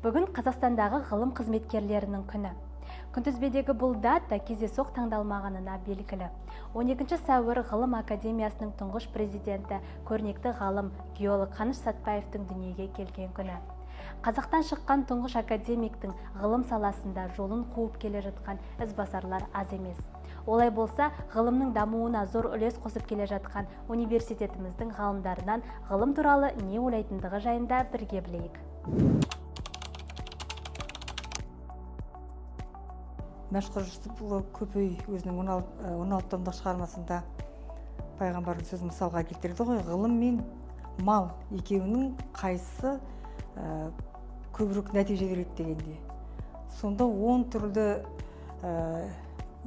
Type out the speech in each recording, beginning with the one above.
Бүгін Қазақстандағы ғылым қызметкерлерінің күні. Күнтізбедегі бұл дата кездейсоқ таңдалмағанына белгілі. 12 сәуір ғылым академиясының тұңғыш президенті, көрнекті ғалым, геолог Қаныш Сәтбаевтың дүниеге келген күні. Қазақтан шыққан тұңғыш академиктің ғылым саласында жолын қуып келе жатқан ізбасарлар аз емес. Олай болса, ғылымның дамуына зор үлес қосып келе жатқан университетіміздің ғалымдарынан ғылым туралы не ойлайтындығы жайында бірге білейік. Мәшһүр Жүсіпұлы Көпей өзінің 16 томдық шығармасында пайғамбардың сөзін мысалға келтірді ғой, ғылым мен мал екеуінің қайсысы көбірек нәтиже береді дегенде. Сонда 10 түрлі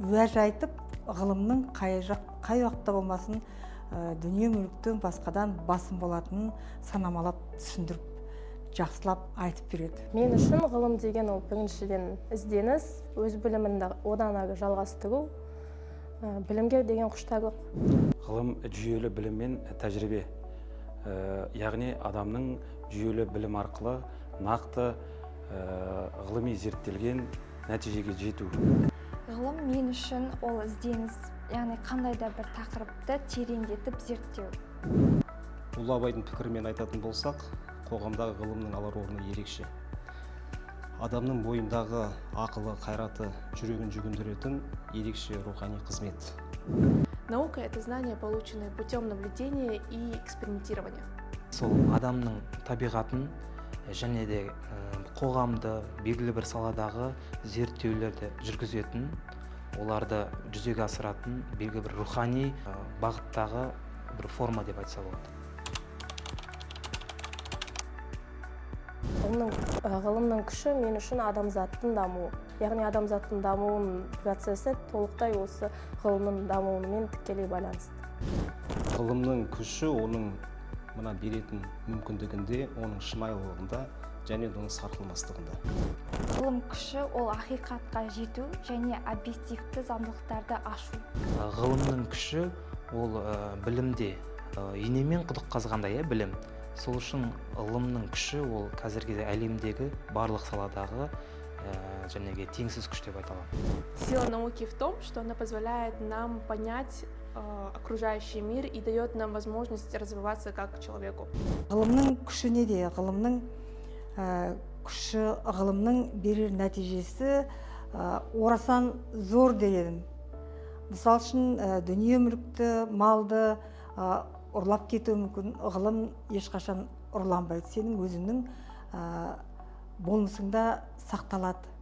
уәж айтып, ғылымның қай уақытта болмасын дүние мүліктен басқадан басым болатынын санамалап түсіндіріп, жақсылап айтып береді. Мен үшін ғылым деген ол біріншіден ізденіс, өз білімінді одан ары жалғастыру, білімге деген құштарлық. Ғылым жүйелі білім мен тәжірибе, яғни адамның жүйелі білім арқылы нақты ғылыми зерттелген нәтижеге жету. Ғылым мен үшін ол ізденіс, яғни қандай да бір тақырыпты тереңдетіп зерттеу. Ұлы Абайдың пікірімен айтатын болсақ, қоғамдағы ғылымның алар орны ерекше. Адамның бойындағы ақылы, қайраты, жүрегін жүгіндіретін ерекше рухани қызмет. Наука – это знания, полученные путем наблюдения и экспериментирования. Сол адамның табиғатын және де қоғамды белгілі бір саладағы зерттеулерді жүргізетін, оларды жүзеге асыратын белгілі бір рухани бағыттағы бір форма деп айтса болады. Ғылымның күші мен үшін адамзаттың дамуы. Яғни адамзаттың дамуының процесі толықтай осы ғылымның дамуымен тікелей байланысты. Ғылымның күші оның мына беретін мүмкіндігінде, оның шынайылығында және оның сарқылмастығында. Ғылым күші ол ақиқатқа жету және объективті заңдылықтарды ашу. Ғылымның күші ол білімде инемен құдық қазғандай білім. Сол үшін ғылымның күші ол қазіргі әлемдегі барлық саладағы жәнеге теңсіз күш деп айта аламын. Сила науки в том, что она позволяет нам понять окружающий мир и дает нам возможность развиваться как человеку. Ғылымның күші неде? Ғылымның күші, ғылымның берер нәтижесі орасан зор дедім. Мысал үшін дүние мүлікті, малды ұрлап кетуі мүмкін. Ғылым ешқашан ұрланбайды. Сенің өзіңнің болмысыңда сақталады.